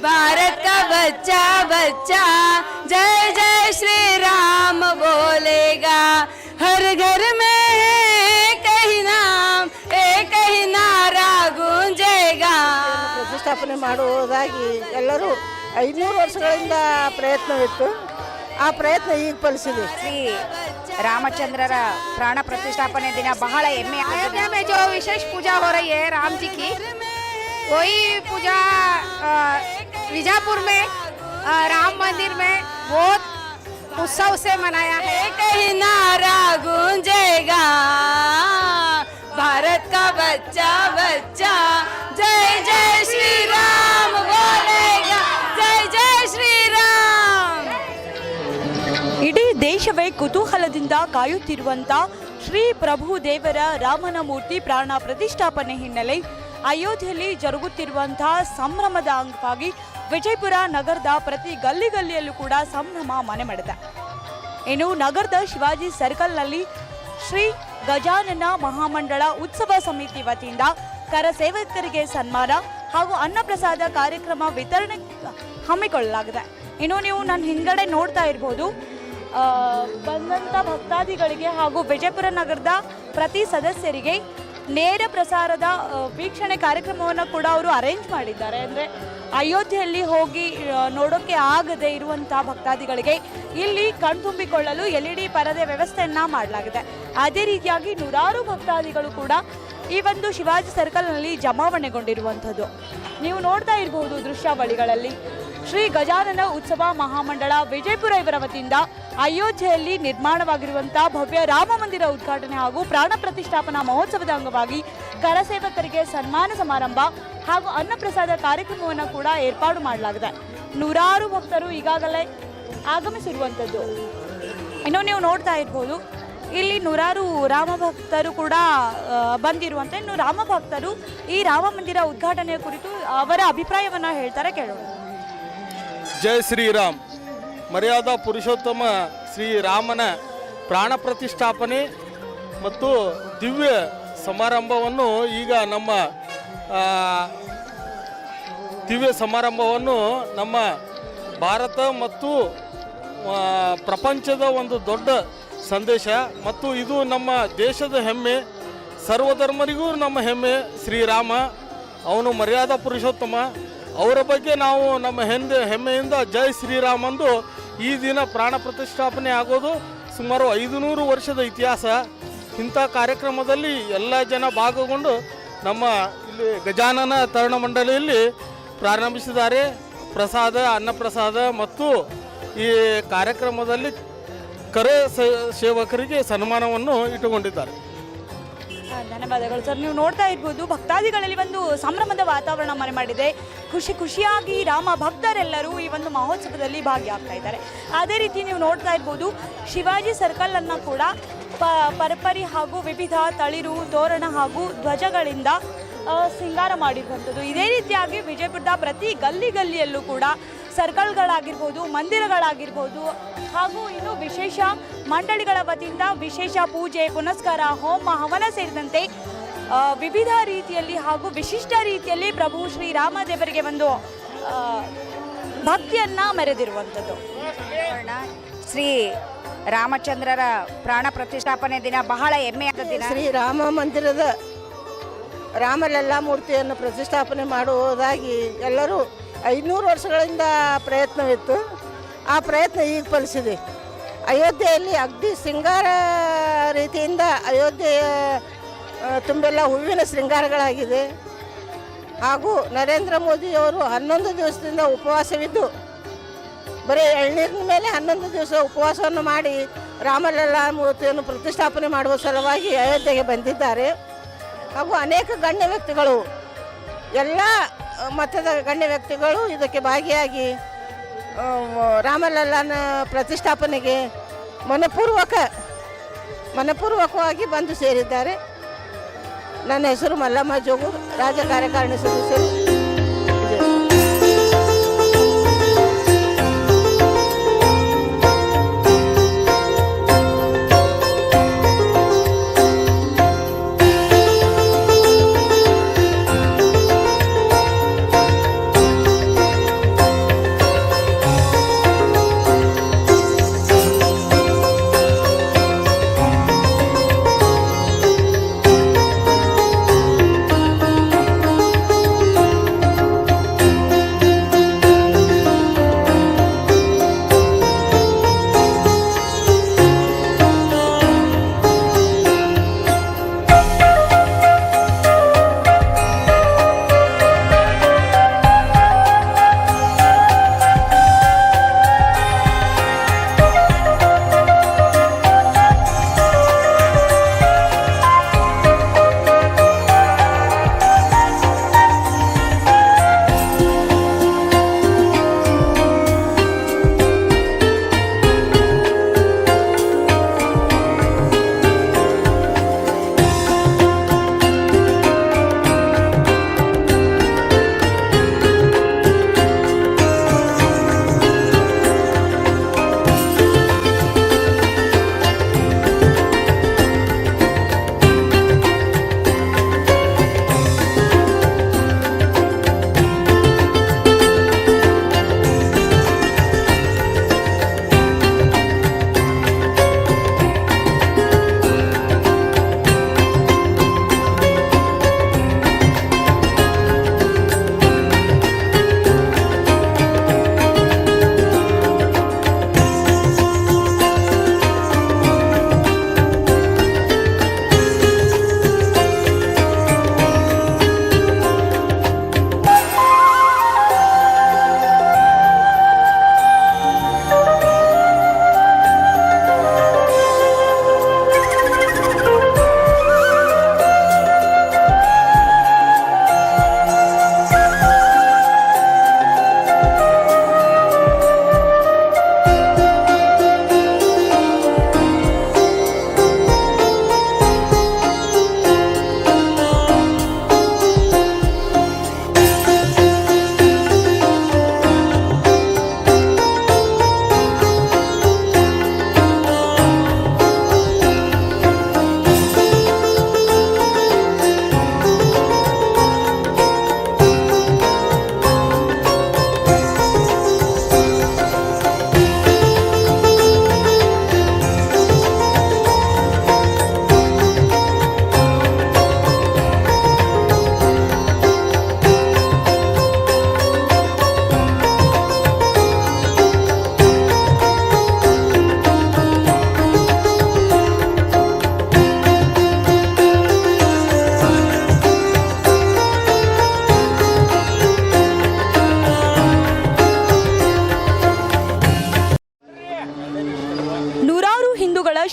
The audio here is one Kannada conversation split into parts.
भारत का बच्चा बच्चा जय जय श्री राम बोलेगा। हर घर में कहीं नाम एक ही नारा गूंजेगा। ಪ್ರತಿಷ್ಠಾಪನೆ ಮಾಡುವುದಾಗಿ ಎಲ್ಲರೂ 500 ವರ್ಷಗಳಿಂದ ಪ್ರಯತ್ನವಿತ್ತು. ಆ ಪ್ರಯತ್ನ ಈಗ ಫಲಿಸಿದೆ. ಶ್ರೀ रामचंद्र प्राण प्रतिष्ठापने दिन बहत हेम्मे। अयोध्या में जो विशेष पूजा हो रही है राम जी की, वही पूजा विजापुर में राम मंदिर में बहुत उत्सव से मनाया है। कहीं नारा गूंजेगा भारत का बच्चा बच्चा जय जय श्री राम बोलेगा। जय जय श्री राम। ಇಡೀ ದೇಶವೇ ಕುತೂಹಲದಿಂದ ಕಾಯುತ್ತಿರುವಂಥ ಶ್ರೀ ಪ್ರಭು ದೇವರ ರಾಮನ ಮೂರ್ತಿ ಪ್ರಾಣ ಪ್ರತಿಷ್ಠಾಪನೆ ಹಿನ್ನೆಲೆ ಅಯೋಧ್ಯೆಯಲ್ಲಿ ಜರುಗುತ್ತಿರುವಂತಹ ಸಂಭ್ರಮದ ಅಂಗವಾಗಿ ವಿಜಯಪುರ ನಗರದ ಪ್ರತಿ ಗಲ್ಲಿಯಲ್ಲೂ ಕೂಡ ಸಂಭ್ರಮ ಮನೆ ಮಾಡಿದೆ. ಇನ್ನು ನಗರದ ಶಿವಾಜಿ ಸರ್ಕಲ್ನಲ್ಲಿ ಶ್ರೀ ಗಜಾನನ ಮಹಾಮಂಡಳ ಉತ್ಸವ ಸಮಿತಿ ವತಿಯಿಂದ ಕರಸೇವಕರಿಗೆ ಸನ್ಮಾನ ಹಾಗೂ ಅನ್ನಪ್ರಸಾದ ಕಾರ್ಯಕ್ರಮ ವಿತರಣೆ ಹಮ್ಮಿಕೊಳ್ಳಲಾಗಿದೆ. ಇನ್ನು ನೀವು ನನ್ನ ಹಿಂದ್ಗಡೆ ನೋಡ್ತಾ ಇರ್ಬೋದು, ಬಂದಂಥ ಭಕ್ತಾದಿಗಳಿಗೆ ಹಾಗೂ ವಿಜಯಪುರ ನಗರದ ಪ್ರತಿ ಸದಸ್ಯರಿಗೆ ನೇರ ಪ್ರಸಾರದ ವೀಕ್ಷಣೆ ಕಾರ್ಯಕ್ರಮವನ್ನು ಕೂಡ ಅವರು ಅರೇಂಜ್ ಮಾಡಿದ್ದಾರೆ. ಅಂದರೆ ಅಯೋಧ್ಯೆಯಲ್ಲಿ ಹೋಗಿ ನೋಡೋಕ್ಕೆ ಆಗದೆ ಇರುವಂಥ ಭಕ್ತಾದಿಗಳಿಗೆ ಇಲ್ಲಿ ಕಣ್ತುಂಬಿಕೊಳ್ಳಲು LED ಪರದೆ ವ್ಯವಸ್ಥೆಯನ್ನು ಮಾಡಲಾಗಿದೆ. ಅದೇ ರೀತಿಯಾಗಿ ನೂರಾರು ಭಕ್ತಾದಿಗಳು ಕೂಡ ಈ ಒಂದು ಶಿವಾಜಿ ಸರ್ಕಲ್ನಲ್ಲಿ ಜಮಾವಣೆಗೊಂಡಿರುವಂಥದ್ದು ನೀವು ನೋಡ್ತಾ ಇರಬಹುದು ದೃಶ್ಯಾವಳಿಗಳಲ್ಲಿ. ಶ್ರೀ ಗಜಾನನ ಉತ್ಸವ ಮಹಾಮಂಡಳ ವಿಜಯಪುರ ಇವರ ವತಿಯಿಂದ ಅಯೋಧ್ಯೆಯಲ್ಲಿ ನಿರ್ಮಾಣವಾಗಿರುವಂತಹ ಭವ್ಯ ರಾಮ ಮಂದಿರ ಉದ್ಘಾಟನೆ ಹಾಗೂ ಪ್ರಾಣ ಪ್ರತಿಷ್ಠಾಪನಾ ಮಹೋತ್ಸವದ ಅಂಗವಾಗಿ ಕರಸೇವಕರಿಗೆ ಸನ್ಮಾನ ಸಮಾರಂಭ ಹಾಗೂ ಅನ್ನಪ್ರಸಾದ ಕಾರ್ಯಕ್ರಮವನ್ನು ಕೂಡ ಏರ್ಪಾಡು ಮಾಡಲಾಗಿದೆ. ನೂರಾರು ಭಕ್ತರು ಈಗಾಗಲೇ ಆಗಮಿಸಿರುವಂಥದ್ದು ಇನ್ನು ನೀವು ನೋಡ್ತಾ ಇರ್ಬೋದು. ಇಲ್ಲಿ ನೂರಾರು ರಾಮ ಭಕ್ತರು ಕೂಡ ಬಂದಿರುವಂಥ ಇನ್ನು ರಾಮ ಭಕ್ತರು ಈ ರಾಮ ಮಂದಿರ ಉದ್ಘಾಟನೆಯ ಕುರಿತು ಅವರ ಅಭಿಪ್ರಾಯವನ್ನು ಹೇಳ್ತಾರೆ, ಕೇಳೋಣ. ಜೈ ಶ್ರೀರಾಮ್. ಮರ್ಯಾದಾ ಪುರುಷೋತ್ತಮ ಶ್ರೀರಾಮನ ಪ್ರಾಣ ಪ್ರತಿಷ್ಠಾಪನೆ ಮತ್ತು ದಿವ್ಯ ಸಮಾರಂಭವನ್ನು ಈಗ ನಮ್ಮ ಭಾರತ ಮತ್ತು ಪ್ರಪಂಚದ ಒಂದು ದೊಡ್ಡ ಸಂದೇಶ ಮತ್ತು ಇದು ನಮ್ಮ ದೇಶದ ಹೆಮ್ಮೆ, ಸರ್ವಧರ್ಮರಿಗೂ ನಮ್ಮ ಹೆಮ್ಮೆ. ಶ್ರೀರಾಮ ಅವನು ಮರ್ಯಾದಾ ಪುರುಷೋತ್ತಮ, ಅವರ ಬಗ್ಗೆ ನಾವು ನಮ್ಮ ಹೆಮ್ಮೆಯಿಂದ ಜೈ ಶ್ರೀರಾಮ್ ಅಂದು ಈ ದಿನ ಪ್ರಾಣ ಪ್ರತಿಷ್ಠಾಪನೆ ಆಗೋದು ಸುಮಾರು 500 ವರ್ಷದ ಇತಿಹಾಸ. ಇಂಥ ಕಾರ್ಯಕ್ರಮದಲ್ಲಿ ಎಲ್ಲ ಜನ ಭಾಗಗೊಂಡು ನಮ್ಮ ಇಲ್ಲಿ ಗಜಾನನ ತರಣ ಮಂಡಳಿಯಲ್ಲಿ ಪ್ರಾರಂಭಿಸಿದ್ದಾರೆ. ಪ್ರಸಾದ, ಅನ್ನಪ್ರಸಾದ ಮತ್ತು ಈ ಕಾರ್ಯಕ್ರಮದಲ್ಲಿ ಕರ ಸೇವಕರಿಗೆ ಸನ್ಮಾನವನ್ನು ಇಟ್ಟುಕೊಂಡಿದ್ದಾರೆ. ಧನ್ಯವಾದಗಳು ಸರ್. ನೀವು ನೋಡ್ತಾ ಇರ್ಬೋದು, ಭಕ್ತಾದಿಗಳಲ್ಲಿ ಒಂದು ಸಂಭ್ರಮದ ವಾತಾವರಣ ಮನೆ ಮಾಡಿದೆ. ಖುಷಿಯಾಗಿ ರಾಮ ಭಕ್ತರೆಲ್ಲರೂ ಈ ಒಂದು ಮಹೋತ್ಸವದಲ್ಲಿ ಭಾಗಿಯಾಗ್ತಾ ಇದ್ದಾರೆ. ಅದೇ ರೀತಿ ನೀವು ನೋಡ್ತಾ ಇರ್ಬೋದು, ಶಿವಾಜಿ ಸರ್ಕಲ್ ಅನ್ನು ಕೂಡ ಪರಪರಿ ಹಾಗೂ ವಿವಿಧ ತಳಿರು, ತೋರಣ ಹಾಗೂ ಧ್ವಜಗಳಿಂದ ಸಿಂಗಾರ ಮಾಡಿರುವಂಥದ್ದು. ಇದೇ ರೀತಿಯಾಗಿ ವಿಜಯಪುರದ ಪ್ರತಿ ಗಲ್ಲಿಯಲ್ಲೂ ಕೂಡ ಸರ್ಕಲ್ಗಳಾಗಿರ್ಬೋದು, ಮಂದಿರಗಳಾಗಿರ್ಬೋದು ಹಾಗೂ ಇನ್ನು ವಿಶೇಷ ಮಂಡಳಿಗಳ ವತಿಯಿಂದ ವಿಶೇಷ ಪೂಜೆ, ಪುನಸ್ಕಾರ, ಹೋಮ, ಹವನ ಸೇರಿದಂತೆ ವಿವಿಧ ರೀತಿಯಲ್ಲಿ ಹಾಗೂ ವಿಶಿಷ್ಟ ರೀತಿಯಲ್ಲಿ ಪ್ರಭು ಶ್ರೀರಾಮದೇವರಿಗೆ ಒಂದು ಭಕ್ತಿಯನ್ನು ಮೆರೆದಿರುವಂಥದ್ದು. ಶ್ರೀ ರಾಮಚಂದ್ರರ ಪ್ರಾಣ ಪ್ರತಿಷ್ಠಾಪನೆ ದಿನ ಬಹಳ ಹೆಮ್ಮೆಯಾದ ದಿನ. ಶ್ರೀ ರಾಮ ಮಂದಿರದ ರಾಮಲಲ್ಲ ಮೂರ್ತಿಯನ್ನು ಪ್ರತಿಷ್ಠಾಪನೆ ಮಾಡುವುದಾಗಿ ಎಲ್ಲರೂ 500 ವರ್ಷಗಳಿಂದ ಪ್ರಯತ್ನವಿತ್ತು. ಆ ಪ್ರಯತ್ನ ಈಗ ಫಲಿಸಿದೆ. ಅಯೋಧ್ಯೆಯಲ್ಲಿ ಅಗ್ದಿ ಶೃಂಗಾರ ರೀತಿಯಿಂದ ಅಯೋಧ್ಯೆಯ ತುಂಬೆಲ್ಲ ಹೂವಿನ ಶೃಂಗಾರಗಳಾಗಿದೆ. ಹಾಗೂ ನರೇಂದ್ರ ಮೋದಿಯವರು 11 ದಿವಸದಿಂದ ಉಪವಾಸವಿದ್ದು ಬರೀ ಎಳ್ನೀರಿನ ಮೇಲೆ 11 ದಿವಸ ಉಪವಾಸವನ್ನು ಮಾಡಿ ರಾಮಲಲ್ಲಾ ಮೂರ್ತಿಯನ್ನು ಪ್ರತಿಷ್ಠಾಪನೆ ಮಾಡುವ ಸಲುವಾಗಿ ಅಯೋಧ್ಯೆಗೆ ಬಂದಿದ್ದಾರೆ. ಹಾಗೂ ಅನೇಕ ಗಣ್ಯ ವ್ಯಕ್ತಿಗಳು, ಎಲ್ಲ ಮತದ ಗಣ್ಯ ವ್ಯಕ್ತಿಗಳು ಇದಕ್ಕೆ ಭಾಗಿಯಾಗಿ ರಾಮಲಲ್ಲಾನ ಪ್ರತಿಷ್ಠಾಪನೆಗೆ ಮನಪೂರ್ವಕವಾಗಿ ಬಂದು ಸೇರಿದ್ದಾರೆ. ನನ್ನ ಹೆಸರು ಮಲ್ಲಮ್ಮ ಜೋಗೂರ್, ರಾಜ್ಯ ಕಾರ್ಯಕಾರಿಣಿ ಸದಸ್ಯರು.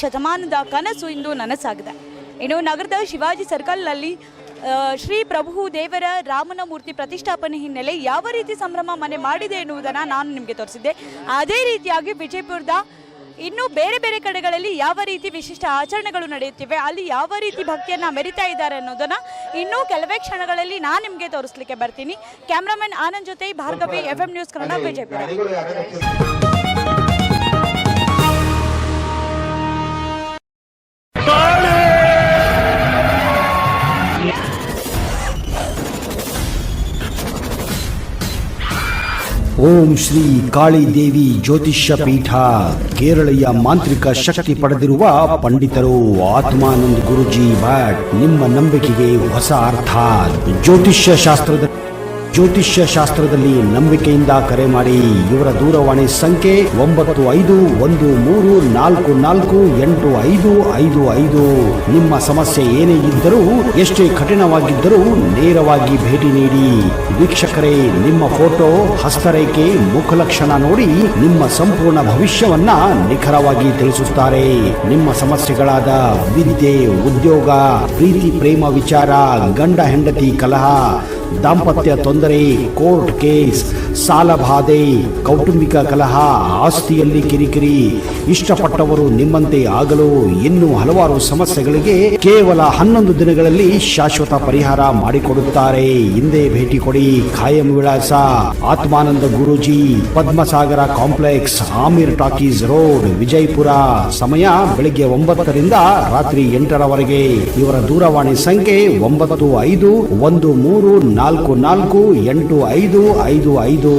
ಶತಮಾನದ ಕನಸು ಇಂದು ನನಸಾಗಿದೆ. ಇನ್ನು ನಗರದ ಶಿವಾಜಿ ಸರ್ಕಲ್ನಲ್ಲಿ ಶ್ರೀ ಪ್ರಭು ದೇವರ ರಾಮನ ಮೂರ್ತಿ ಪ್ರತಿಷ್ಠಾಪನೆ ಹಿನ್ನೆಲೆ ಯಾವ ರೀತಿ ಸಂಭ್ರಮ ಮನೆ ಮಾಡಿದೆ ಎನ್ನುವುದನ್ನು ನಾನು ನಿಮಗೆ ತೋರಿಸಿದ್ದೆ. ಅದೇ ರೀತಿಯಾಗಿ ವಿಜಯಪುರದ ಇನ್ನು ಬೇರೆ ಬೇರೆ ಕಡೆಗಳಲ್ಲಿ ಯಾವ ರೀತಿ ವಿಶಿಷ್ಟ ಆಚರಣೆಗಳು ನಡೆಯುತ್ತಿವೆ, ಅಲ್ಲಿ ಯಾವ ರೀತಿ ಭಕ್ತಿಯನ್ನು ಮೆರಿತಾ ಇದ್ದಾರೆ ಅನ್ನೋದನ್ನು ಇನ್ನೂ ಕೆಲವೇ ಕ್ಷಣಗಳಲ್ಲಿ ನಾನು ನಿಮಗೆ ತೋರಿಸಲಿಕ್ಕೆ ಬರ್ತೀನಿ. ಕ್ಯಾಮ್ರಾಮನ್ ಆನಂದ್ ಜೊತೆ ಭಾರ್ಗವಿ, FM ನ್ಯೂಸ್ ಕನ್ನಡ, ವಿಜಯಪುರ. ಓಂ ಶ್ರೀ ಕಾಳಿ ದೇವಿ ಜ್ಯೋತಿಷ್ಯ ಪೀಠ ಕೇರಳೀಯ ಮಾಂತ್ರಿಕ ಶಕ್ತಿ ಪಡೆದಿರುವ ಪಂಡಿತರು ಆತ್ಮಾನಂದ್ ಗುರುಜಿ ಭಟ್ ನಿಮ್ಮ ನಂಬಿಕೆಗೆ ಹೊಸ ಅರ್ಥ. ಜ್ಯೋತಿಷ್ಯ ಶಾಸ್ತ್ರದಲ್ಲಿ ನಂಬಿಕೆಯಿಂದ ಕರೆ ಮಾಡಿ. ಇವರ ದೂರವಾಣಿ ಸಂಖ್ಯೆ 9513448555. ನಿಮ್ಮ ಸಮಸ್ಯೆ ಏನೇ ಇದ್ದರೂ, ಎಷ್ಟೇ ಕಠಿಣವಾಗಿದ್ದರೂ ನೇರವಾಗಿ ಭೇಟಿ ನೀಡಿ. ವೀಕ್ಷಕರೇ, ನಿಮ್ಮ ಫೋಟೋ, ಹಸ್ತರೇಖೆ, ಮುಖಲಕ್ಷಣ ನೋಡಿ ನಿಮ್ಮ ಸಂಪೂರ್ಣ ಭವಿಷ್ಯವನ್ನ ನಿಖರವಾಗಿ ತಿಳಿಸುತ್ತಾರೆ. ನಿಮ್ಮ ಸಮಸ್ಯೆಗಳಾದ ವಿದ್ಯೆ, ಉದ್ಯೋಗ, ಪ್ರೀತಿ ಪ್ರೇಮ ವಿಚಾರ, ಗಂಡ ಹೆಂಡತಿ ಕಲಹ, ದಾಂಪತ್ಯ ತೊಂದರೆ, ಕೋರ್ಟ್ ಕೇಸ್, ಸಾಲಬಾಧೆ, ಕೌಟುಂಬಿಕ ಕಲಹ, ಆಸ್ತಿಯಲ್ಲಿ ಕಿರಿಕಿರಿ, ಇಷ್ಟಪಟ್ಟವರು ನಿಮ್ಮಂತೆ ಆಗಲು ಇನ್ನೂ ಹಲವಾರು ಸಮಸ್ಯೆಗಳಿಗೆ ಕೇವಲ 11 ದಿನಗಳಲ್ಲಿ ಶಾಶ್ವತ ಪರಿಹಾರ ಮಾಡಿಕೊಡುತ್ತಾರೆ. ಹಿಂದೆ ಭೇಟಿ ಕೊಡಿ. ಖಾಯಂ ವಿಳಾಸ Atmananda Guruji, Padmasagara complex, Aamir talkies road, Vijayapura. ಸಮಯ ಬೆಳಿಗ್ಗೆ 9ರಿಂದ ರಾತ್ರಿ 8ರವರೆಗೆ. ಇವರ ದೂರವಾಣಿ ಸಂಖ್ಯೆ 9513448555.